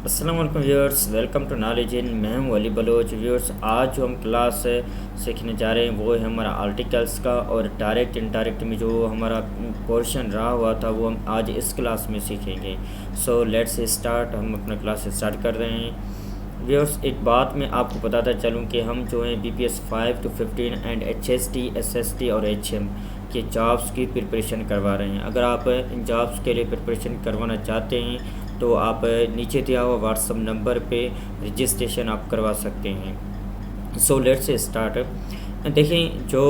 अस्सलाम वालेकुम viewers, welcome to knowledge in. मैं हूं अली बलोच। व्यूअर्स, आज जो हम क्लास सीखने जा रहे हैं वो है हमारा आर्टिकल्स का, और डायरेक्ट इनडायरेक्ट में जो हमारा पोर्शन रहा हुआ था वो हम आज इस क्लास में सीखेंगे। So let's start. हम अपना क्लास स्टार्ट कर रहे हैं। व्यूअर्स, एक बात मैं आपको बताता चलूं कि हम जो हैं BPS 5 to 15 and HST, SST और HM के जॉब्स की प्रिपरेशन करवा रहे हैं। अगर आप इन जॉब्स के लिए प्रिपरेशन करवाना चाहते हैं तो आप नीचे दिया हुआ व्हाट्सअप नंबर पे रजिस्ट्रेशन आप करवा सकते हैं। So let's start. देखें, जो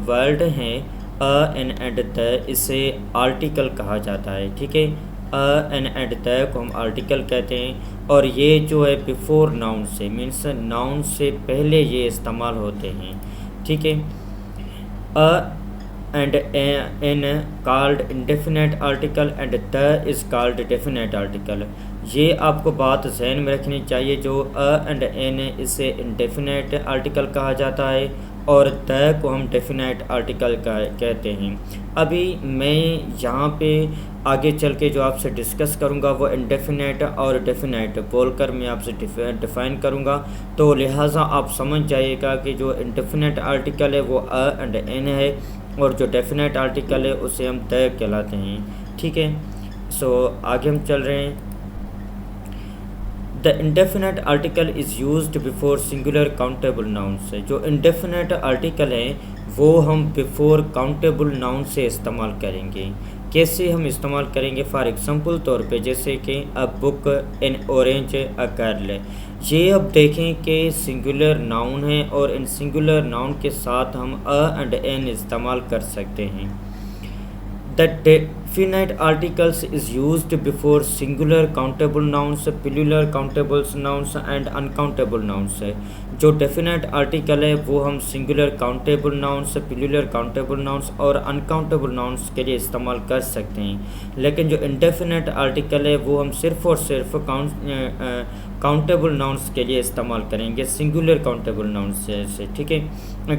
वर्ड हैं अ एन एंड द, इसे आर्टिकल कहा जाता है। ठीक है, अ एन एंड द को हम आर्टिकल कहते हैं, और ये जो है बिफोर नाउन से, मीन्स नाउन से पहले ये इस्तेमाल होते हैं। ठीक है, अ and n called indefinite article and the is called definite article। ये आपको बात जहन में रखनी चाहिए। जो अ एंड एन इसे इंडेफिनेट आर्टिकल कहा जाता है और द को हम डेफिनेट आर्टिकल कहते हैं। अभी मैं यहाँ पे आगे चल के जो आपसे डिस्कस करूँगा वो इंडेफिनेट और डेफिनेट बोलकर मैं आपसे डिफ़ाइन करूँगा, तो लिहाजा आप समझ जाइएगा कि जो इंडेफिनेट आर्टिकल है वो अ एंड एन है, और जो डेफिनेट आर्टिकल है उसे हम द कहलाते हैं। ठीक है, सो आगे हम चल रहे हैं। The indefinite article is used before singular countable noun से। जो इंडेफिनेट आर्टिकल है वो हम बिफोर काउंटेबल नाउन से इस्तेमाल करेंगे। कैसे हम इस्तेमाल करेंगे? फॉर एग्जांपल तौर पे, जैसे कि a book, N orange, a girl. ये अब देखें कि सिंगुलर नाउन है और इन सिंगुलर नाउन के साथ हम अ एंड एन इस्तेमाल कर सकते हैं। The definite articles is used before singular countable nouns, plural countable nouns and uncountable nouns। जो डेफिनेट आर्टिकल है वो हम singular countable nouns, plural countable nouns और अनकाउंटेबल नाउन्स के लिए इस्तेमाल कर सकते हैं। लेकिन जो इंडेफिनेट आर्टिकल है वो हम सिर्फ़ और सिर्फ काउंटेबल नाउन्स के लिए इस्तेमाल करेंगे, सिंगुलर काउंटेबल नाउन्स से। ठीक है,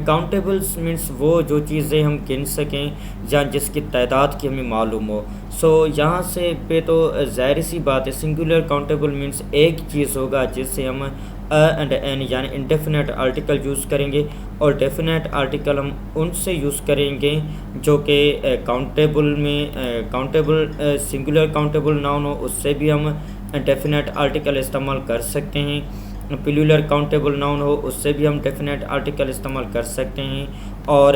काउंटेबल्स मीन्स वो जो चीज़ें हम गिन सकें या जिसकी तादाद की हमें मालूम हो। सो यहाँ से पे तो ज़ाहिर सी बात है, सिंगुलर काउंटेबल मीन्स एक चीज़ होगा जिससे हम अ एंड एन यानी इंडेफिनेट आर्टिकल यूज़ करेंगे, और डेफिनेट आर्टिकल हम उनसे यूज़ करेंगे जो कि काउंटेबल में काउंटेबल सिंगुलर काउंटेबल नाउन हो, उससे भी हम डेफिनेट आर्टिकल इस्तेमाल कर सकते हैं। प्लूरल काउंटेबल नाउन हो उससे भी हम डेफिनेट आर्टिकल इस्तेमाल कर सकते हैं, और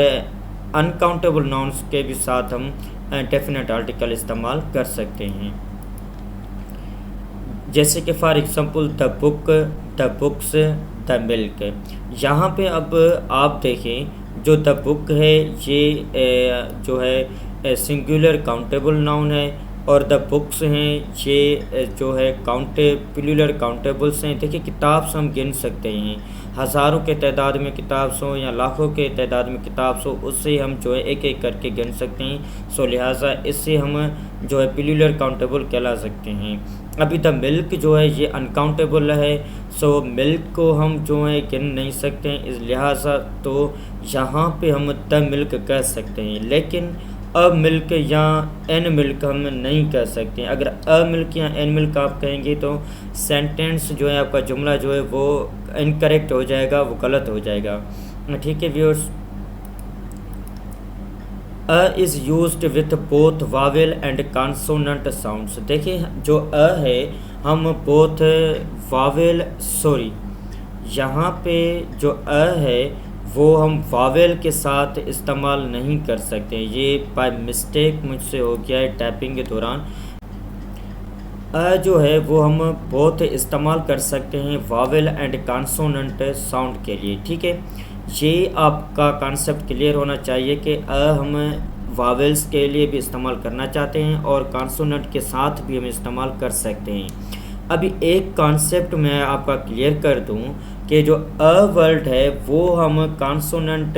अनकाउंटेबल नाउन्स के भी साथ हम डेफिनेट आर्टिकल इस्तेमाल कर सकते हैं। जैसे कि for example the book, the books, the milk. यहाँ पे अब आप देखें, जो द बुक है ये जो है सिंगुलर काउंटेबल नाउन है, और द बुक्स हैं ये जो है प्लूरल काउंटेबल्स हैं। देखिए, किताब से हम गिन सकते हैं, हज़ारों के तादाद में किताब हो या लाखों के तादाद में किताब हो, उससे हम जो है एक एक करके गिन सकते हैं। सो लिहाजा इससे हम जो है प्लूरल काउंटेबल कहला सकते हैं। अभी द मिल्क जो है ये अनकाउंटेबल है, सो मिल्क को हम जो है गिन नहीं सकते हैं, इस लिहाजा तो यहाँ पे हम द मिल्क कह सकते हैं। लेकिन अ मिल्क या एन मिल्क हम नहीं कह सकते हैं। अगर अ मिल्क या एन मिल्क आप कहेंगे तो सेंटेंस जो है, आपका जुमला जो है वो इनकरेक्ट हो जाएगा, वो गलत हो जाएगा। ठीक है viewers, a is used with both Wavell and consonant sounds. देखिए, जो अ है हम बोथ वावेल यहाँ पे जो अ है वो हम वावेल के साथ इस्तेमाल नहीं कर सकते। ये बाय मिस्टेक मुझसे हो गया है टाइपिंग के दौरान। जो है वो हम बहुत इस्तेमाल कर सकते हैं वावेल एंड कॉन्सोनेंट साउंड के लिए। ठीक है, ये आपका कॉन्सेप्ट क्लियर होना चाहिए कि हम वावेल्स के लिए भी इस्तेमाल करना चाहते हैं और कॉन्सोनेंट के साथ भी हम इस्तेमाल कर सकते हैं। अभी एक कॉन्सेप्ट मैं आपका क्लियर कर दूं कि जो अ वर्ड है वो हम कॉन्सोनेंट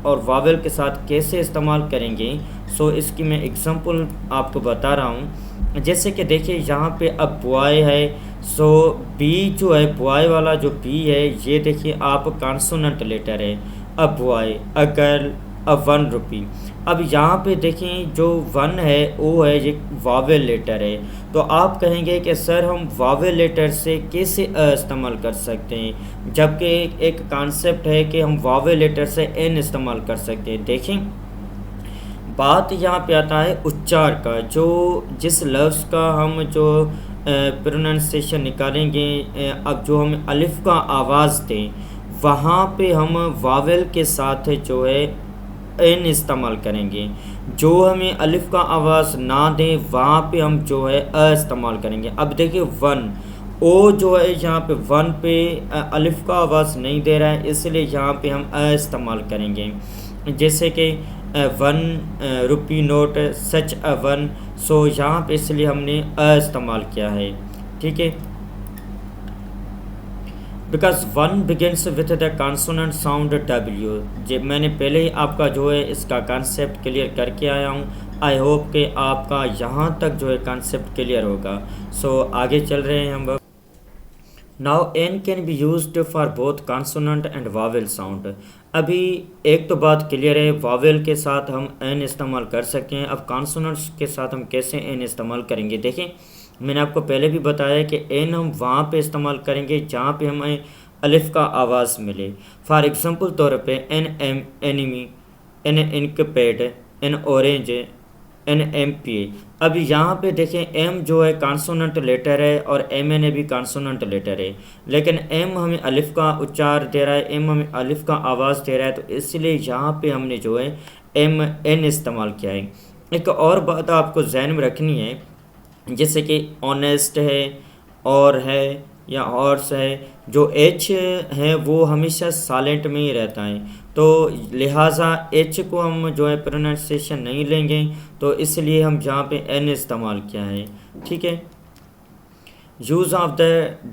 और वावेल के साथ कैसे इस्तेमाल करेंगे। सो इसकी मैं एग्जांपल आपको बता रहा हूँ। जैसे कि देखिए, यहाँ पे अब बॉय है, सो बी जो है बॉय वाला जो बी है ये देखिए आप कॉन्सोनेंट लेटर है। अ बॉय, अ गर्ल, अ 1 रुपी। अब यहाँ पे देखें जो वन है वो है ये वावेल लेटर है। तो आप कहेंगे कि सर हम वावेल लेटर से कैसे इस्तेमाल कर सकते हैं, जबकि एक कॉन्सेप्ट है कि हम वावेल लेटर से एन इस्तेमाल कर सकते हैं। देखें बात यहाँ पे आता है उच्चार का, जो जिस लफ्ज़ का हम जो प्रोनाउंसिएशन निकालेंगे, अब जो हम अलिफ का आवाज़ दें वहाँ पे हम वावेल के साथ जो है एन इस्तेमाल करेंगे। जो हमें अलिफ का आवाज़ ना दें वहाँ पे हम जो है अ इस्तेमाल करेंगे। अब देखिए वन ओ जो है यहाँ पे वन पे अलिफ का आवाज़ नहीं दे रहा है, इसलिए यहाँ पे हम अ इस्तेमाल करेंगे। जैसे कि one rupee note such a one, so यहाँ पे इसलिए हमने अ इस्तेमाल किया है। ठीक है, because one begins with the consonant sound W. जे मैंने पहले ही आपका जो है इसका कॉन्सेप्ट क्लियर करके आया हूँ। आई होप कि आपका यहाँ तक जो है कॉन्सेप्ट क्लियर होगा। सो आगे चल रहे हैं हम। Now an can be used for both consonant and vowel sound. अभी एक तो बात क्लियर है, वावेल के साथ हम एन इस्तेमाल कर सकते हैं। अब कॉन्सोनेंट्स के साथ हम कैसे एन इस्तेमाल करेंगे, देखें मैंने आपको पहले भी बताया कि एन हम वहाँ पे इस्तेमाल करेंगे जहाँ पे हमें अलिफ का आवाज़ मिले। फॉर एग्ज़ाम्पल तौर पे एन एम एनिमी, एन इनकपेड, an orange, an M P. अब यहाँ पे देखें एम जो है कॉन्सोनेंट लेटर है और एम एन भी कॉन्सोनेंट लेटर है, लेकिन एम हमें अलिफ का उच्चार दे रहा है, एम हमें अलिफ का आवाज़ दे रहा है, तो इसलिए यहाँ पे हमने जो है एम एन इस्तेमाल किया है। एक और बात आपको जहन में रखनी है, जैसे कि ऑनेस्ट है और है या हॉर्स है, जो एच है वो हमेशा साइलेंट में ही रहता है, तो लिहाजा एच को हम जो है प्रोनाउंसिएशन नहीं लेंगे, तो इसलिए हम जहाँ पे एन इस्तेमाल किया है। ठीक है, use of the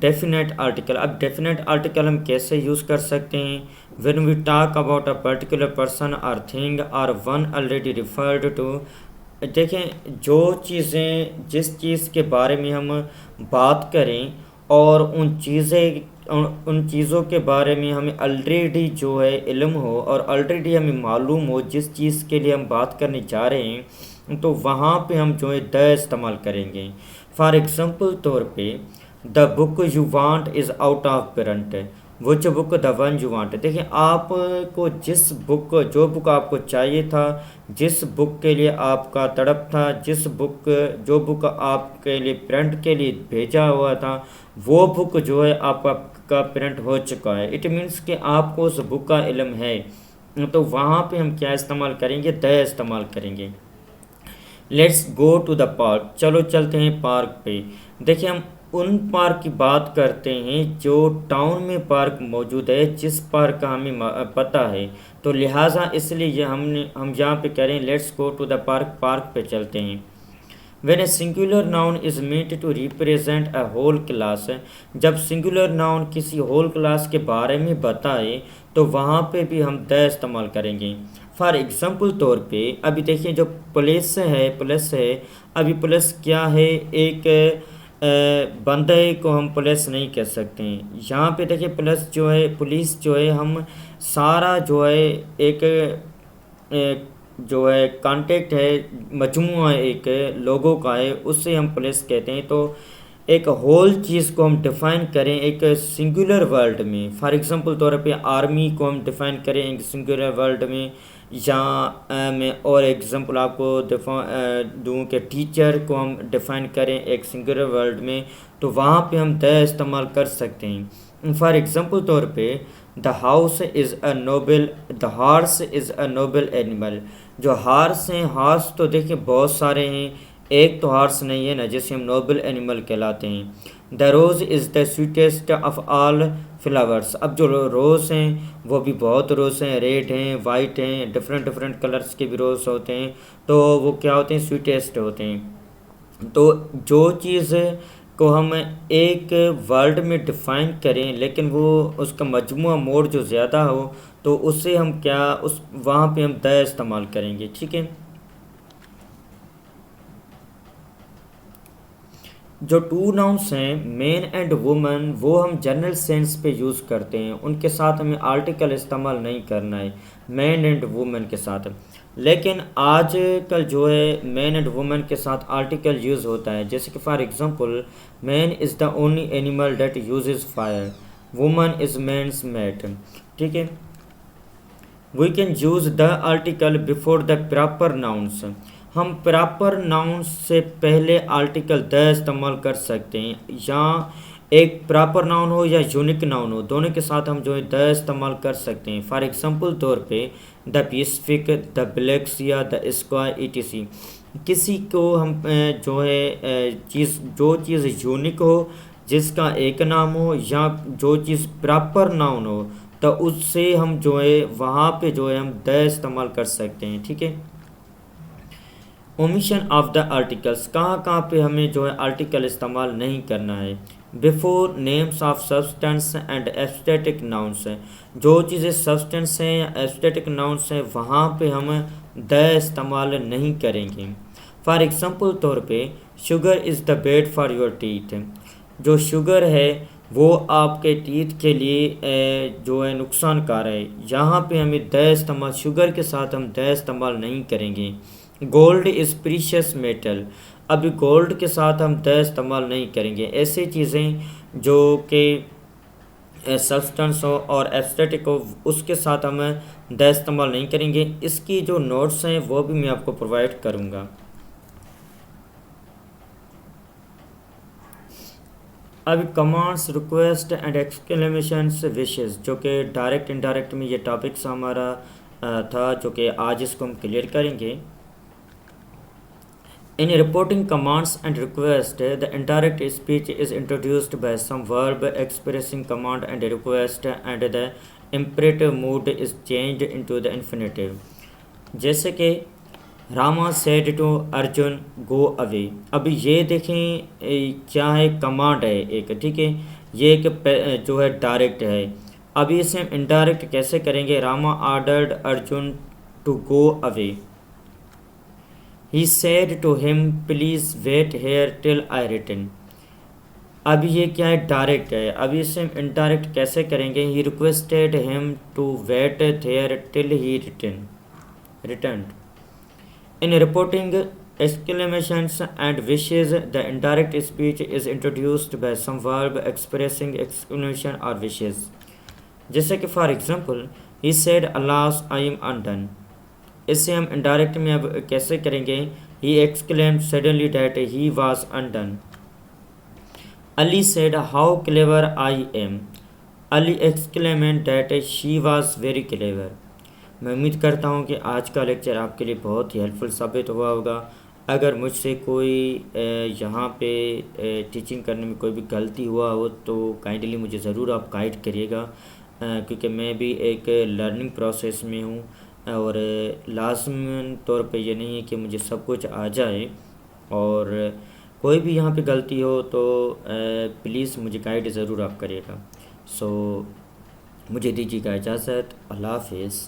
definite article. अब डेफिनेट आर्टिकल हम कैसे यूज़ कर सकते हैं, when we talk about a particular person और थिंग और वन ऑलरेडी रिफर्ड टू। देखें जो चीज़ें जिस चीज़ के बारे में हम बात करें और उन चीज़ों के बारे में हमें ऑलरेडी जो है इल्म हो और ऑलरेडी हमें मालूम हो जिस चीज़ के लिए हम बात करने जा रहे हैं, तो वहाँ पे हम जो है द इस्तेमाल करेंगे। फॉर एग्ज़ाम्पल तौर पे the book you want is out of print, which book the one you want. देखिए आपको जो बुक आपको चाहिए था, जिस बुक के लिए आपका तड़प था, जो बुक आपके लिए प्रिंट के लिए भेजा हुआ था, वो बुक जो है आपका प्रिंट हो चुका है। इट मीन्स कि आपको उस बुक का इल्म है, तो वहाँ पे हम क्या इस्तेमाल करेंगे, द इस्तेमाल करेंगे। Let's go to the park, चलो चलते हैं पार्क पे। देखिए हम उन पार्क की बात करते हैं जो टाउन में पार्क मौजूद है, जिस पार्क का हमें पता है, तो लिहाजा इसलिए हम यहाँ पे कह रहे हैं let's go to the park, park पे चलते हैं। When a singular noun is meant to represent a whole class, जब सिंगुलर नाउन किसी होल क्लास के बारे में बताए तो वहाँ पे भी हम द इस्तेमाल करेंगे। फॉर एग्ज़ाम्पल तौर पे अभी देखिए जो पुलिस है, अभी पुलिस क्या है, एक बंदे को हम पुलिस नहीं कह सकते हैं। यहाँ पे देखिए पुलिस जो है हम सारा जो है एक जो है कांटेक्ट है, मजमूआ एक लोगों का है, उससे हम पुलिस कहते हैं। तो एक होल चीज़ को हम डिफ़ाइन करें एक सिंगुलर वर्ड में, फॉर एग्ज़ाम्पल तौर पे आर्मी को हम डिफ़ाइन करें एक सिंगुलर वर्ड में, या मैं और एग्ज़ाम्पल आपको दूँ कि टीचर को हम डिफ़ाइन करें एक सिंगुलर वर्ड में, तो वहाँ पे हम द इस्तेमाल कर सकते हैं। फॉर एग्ज़ाम्पल तौर पे the horse is a noble animal. जो हार्स हैं, हार्स तो देखिए बहुत सारे हैं, एक तो हार्स नहीं है ना जिसे हम नोबल एनिमल कहलाते हैं। The rose is the sweetest of all flowers. अब जो रोज़ हैं वो भी बहुत रोज़ हैं, रेड हैं, वाइट हैं, डिफरेंट कलर्स के भी रोज़ होते हैं, तो वो क्या होते हैं, स्वीटेस्ट होते हैं। तो जो चीज़ को हम एक वर्ड में डिफ़ाइन करें लेकिन वो उसका मजमूआ मोड जो ज़्यादा हो, तो उससे हम वहाँ पे हम द इस्तेमाल करेंगे। ठीक है, जो टू नाउन्स हैं मैन एंड वुमन, वो हम जनरल सेंस पे यूज़ करते हैं, उनके साथ हमें आर्टिकल इस्तेमाल नहीं करना है मैन एंड वुमन के साथ। लेकिन आजकल जो है मैन एंड वुमेन के साथ आर्टिकल यूज़ होता है, जैसे कि for example man is the only animal that uses fire, woman is man's mate. ठीक है, we can use the article before the proper nouns. हम प्रॉपर नाउन्स से पहले आर्टिकल द इस्तेमाल कर सकते हैं, या एक प्रॉपर नाउन हो या यूनिक नाउन हो, दोनों के साथ हम जो है द इस्तेमाल कर सकते हैं। फॉर एग्जांपल तौर पे द पैसिफिक, द ब्लैक्स या द स्क्वायर ईटीसी। किसी को हम जो है जो चीज़ यूनिक हो, जिसका एक नाम हो, या जो चीज़ प्रॉपर नाउन हो, तो उससे हम जो है वहाँ पे जो है हम द इस्तेमाल कर सकते हैं। ठीक है, ओमिशन ऑफ द आर्टिकल्स, कहाँ कहाँ पे हमें जो है आर्टिकल इस्तेमाल नहीं करना है। Before names of substance and aesthetic nouns है, जो चीज़ें सब्सटेंस हैं या एस्थेटिक नाउन्स हैं वहाँ पे हम द इस्तेमाल नहीं करेंगे। फॉर एग्जांपल तौर पे sugar is the bed for your teeth, जो शुगर है वो आपके टीथ के लिए जो है नुकसानकार है, यहाँ पे हमें द इस्तेमाल, शुगर के साथ हम द इस्तेमाल नहीं करेंगे। गोल्ड इज़ प्रीशियस मेटल, अभी गोल्ड के साथ हम द इस्तेमाल नहीं करेंगे। ऐसी चीज़ें जो कि सब्सटेंस हो और एस्थेटिक हो, उसके साथ हम द इस्तेमाल नहीं करेंगे। इसकी जो नोट्स हैं वो भी मैं आपको प्रोवाइड करूँगा। अब कमांड्स, रिक्वेस्ट एंड एक्सक्लेमेशंस, विशेस, जो कि डायरेक्ट इनडायरेक्ट में ये टॉपिक्स हमारा था, जो कि आज इसको हम क्लियर करेंगे। In reporting commands and requests, the indirect speech is introduced by some verb expressing command and request, and the imperative mood is changed into the infinitive। जैसे कि Rama said to Arjun go away. अभी ये देखें क्या है, command है एक। ठीक है, ये एक जो है डायरेक्ट है। अभी इसे हम इनडायरेक्ट कैसे करेंगे। Rama ordered Arjun to go away. He said to him, please wait here till I return। अब ये क्या है, डायरेक्ट है। अभी इसे हम इनडायरेक्ट कैसे करेंगे। He requested him to wait there till he returned। In reporting exclamations and wishes, the indirect speech is introduced by some verb expressing exclamation or wishes। जैसे कि for example he said alas I am undone। इससे हम indirect में अब कैसे करेंगे। He exclaimed suddenly that he was undone. Ali said how clever I am. Ali exclaimed that she was very clever. मैं उम्मीद करता हूँ कि आज का लेक्चर आपके लिए बहुत ही हेल्पफुल साबित हुआ होगा। अगर मुझसे कोई यहाँ पे टीचिंग करने में कोई भी गलती हुआ हो तो काइंडली मुझे ज़रूर आप गाइड करिएगा, क्योंकि मैं भी एक लर्निंग प्रोसेस में हूँ, और लाज़िमन तौर पे ये नहीं है कि मुझे सब कुछ आ जाए। और कोई भी यहाँ पे गलती हो तो प्लीज़ मुझे गाइड ज़रूर आप करिएगा। सो मुझे दीजिएगा इजाज़त। अल्लाह हाफ़िज़।